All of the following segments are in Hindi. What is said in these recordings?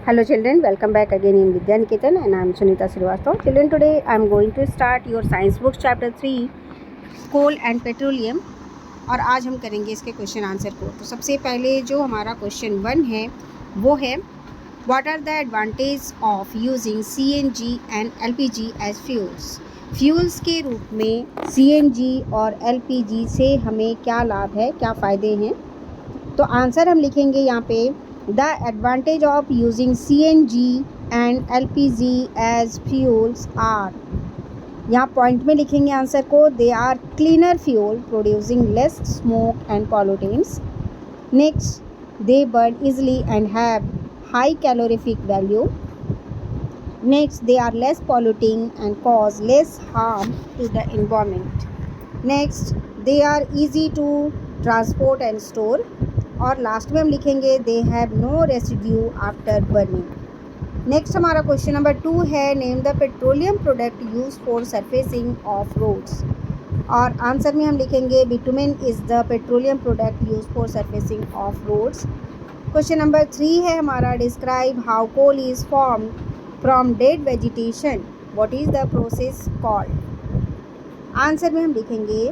Hello children, welcome back again in Vidya Niketan and I am Sunita Srivastava. Children, today I am going to start your science book chapter 3 coal and petroleum और आज हम करेंगे इसके क्वेश्चन आंसर को। तो सबसे पहले जो हमारा क्वेश्चन 1 है वो है what are the advantage of using CNG and LPG as fuels के रूप में CNG और LPG से हमें क्या लाभ है, क्या फ़ायदे हैं। तो आंसर हम लिखेंगे यहाँ पे The advantage of using CNG and LPG as fuels are, यहाँ पॉइंट में लिखेंगे आंसर को, they are cleaner fuel producing less smoke and pollutants. Next, they burn easily and have high calorific value. Next, they are less polluting and cause less harm to the environment. Next, they are easy to transport and store. और लास्ट में हम लिखेंगे they have no residue after burning. Next हमारा क्वेश्चन नंबर 2 है name the petroleum product use for surfacing of roads और आंसर में हम लिखेंगे bitumen is the petroleum product use for surfacing of roads. Question number 3 है हमारा describe how coal is form from dead vegetation, what is the process called. Answer में हम लिखेंगे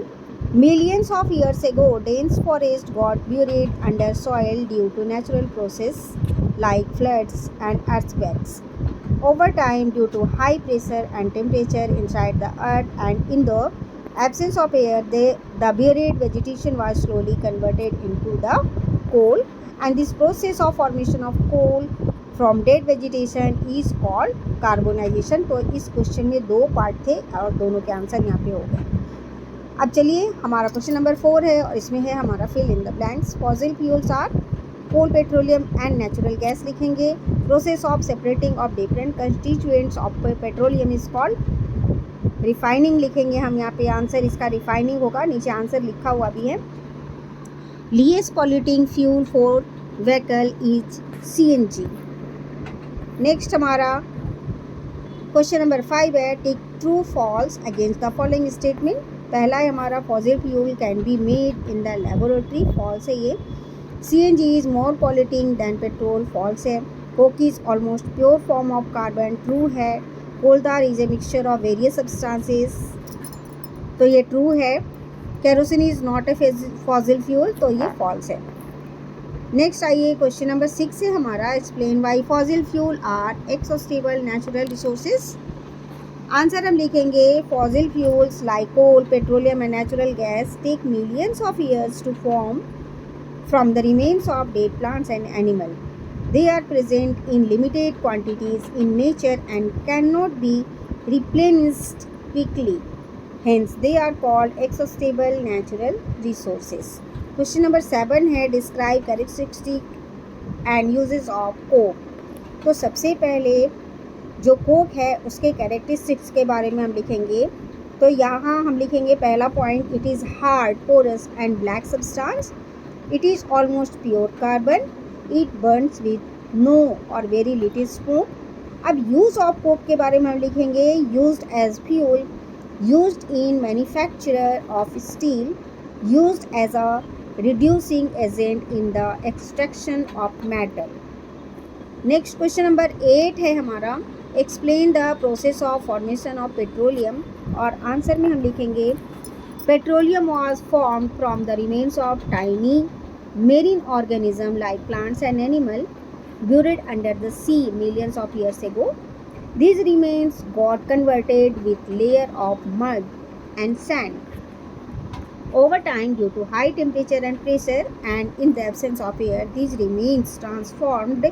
Millions of years ago, dense forest got buried under soil due to natural process like floods and earthquakes. Over time, due to high pressure and temperature inside the earth and in the absence of air, the buried vegetation was slowly converted into the coal. And this process of formation of coal from dead vegetation is called carbonization. तो इस क्वेश्चन में 2 पार्ट थे और दोनों के आंसर यहाँ पे हो गए। अब चलिए हमारा क्वेश्चन नंबर 4 है और इसमें है हमारा fill in the blanks. Fossil fuels are coal, petroleum and natural gas लिखेंगे। Process of separating of different constituents of petroleum is called refining लिखेंगे हम यहाँ पे। आंसर इसका रिफाइनिंग होगा, नीचे आंसर लिखा हुआ भी है। Least polluting fuel for vehicle is CNG। Next हमारा क्वेश्चन नंबर 5 है tick true false against the following statement. पहला है हमारा fossil fuel can be made in the laboratory, false है ये। CNG is more polluting than petrol, false है। Coke is almost pure form of carbon, true है। Coal tar is a mixture of various substances, तो ये ट्रू है। Kerosene is not A fossil fuel, तो ये फॉल्स है। नेक्स्ट आइए क्वेश्चन नंबर 6 है हमारा explain why fossil fuel are exhaustible natural resources. Answer हम लिखेंगे fossil fuels like coal, petroleum and natural gas take millions of years to form from the remains of dead plants and animal. They are present in limited quantities in nature and can not be replenished quickly, hence they are called exhaustible natural resources. Question number 7 है describe characteristic and uses of coke. तो सबसे पहले जो कोक है उसके कैरेक्टरिस्टिक्स के बारे में हम लिखेंगे। तो यहाँ हम लिखेंगे पहला point, it is hard, porous and black substance, it is almost pure carbon, it burns with no or very little smoke. अब यूज़ ऑफ कोक के बारे में हम लिखेंगे used as fuel, used in manufacture of steel, used as a reducing agent in the extraction of metal. Next question number 8 है हमारा explain the process of formation of petroleum और आंसर में हम लिखेंगे petroleum was form from the remains of tiny marine organism like plants and animal buried under the sea millions of years ago. These remains got converted with layer of mud and sand. Over time, due to high temperature and pressure and in the absence of air, these remains transformed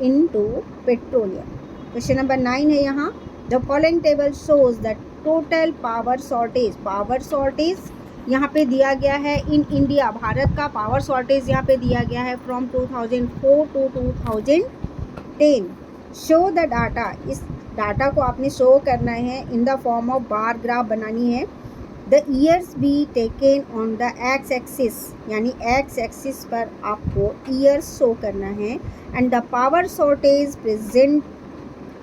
into petroleum. Question number 9 है यहाँ the following table shows the total power shortage. Power shortage यहाँ पे दिया गया है इन इंडिया, भारत का पावर शॉर्टेज यहाँ पे दिया गया है from 2004 to 2010। Show the data, इस डाटा को आपने शो करना है in the form of bar graph बनानी है। The years be taken on the x axis, यानी एक्स एक्सिस पर आपको ईयर्स शो करना है and the power shortage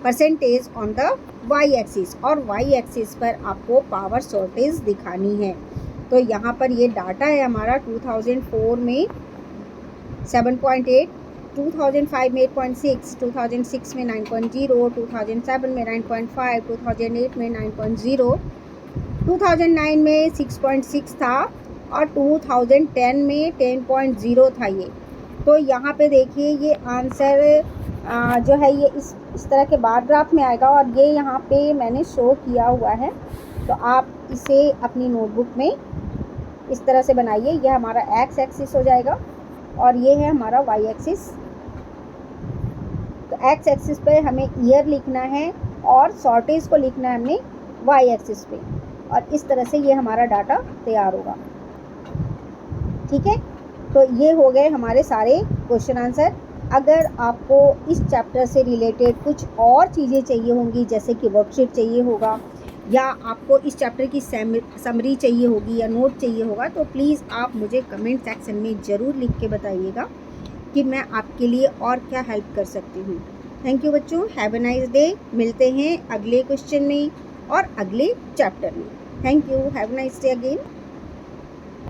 percentage on the y axis, और वाई एक्सिस पर आपको पावर शॉर्टेज दिखानी है। तो यहाँ पर ये डाटा है हमारा 2004 में 7.8, 2005 में 8.6, 2006 में 9.0, 2007 में 9.5, 2008 में 9.0, 2009 में 6.6 था और 2010 में 10.0 था ये। तो यहाँ पे देखिए ये आंसर जो है ये इस तरह के बार ग्राफ में आएगा और ये यहाँ पे मैंने शो किया हुआ है। तो आप इसे अपनी नोटबुक में इस तरह से बनाइए। यह हमारा एक्स एक्सिस हो जाएगा और ये है हमारा वाई एक्सिस। तो एक्स एक्सिस पे हमें ईयर लिखना है और शॉर्टेज को लिखना है हमने वाई एक्सिस पे, और इस तरह से ये हमारा डाटा तैयार होगा। ठीक है, तो ये हो गए हमारे सारे क्वेश्चन आंसर। अगर आपको इस चैप्टर से रिलेटेड कुछ और चीज़ें चाहिए होंगी, जैसे कि वर्कशीट चाहिए होगा या आपको इस चैप्टर की समरी चाहिए होगी या नोट चाहिए होगा, तो प्लीज़ आप मुझे कमेंट सेक्शन में ज़रूर लिख के बताइएगा कि मैं आपके लिए और क्या हेल्प कर सकती हूँ। थैंक यू बच्चों, हैव अ नाइस डे। मिलते हैं अगले क्वेश्चन में और अगले चैप्टर में। Thank you, have a nice day again.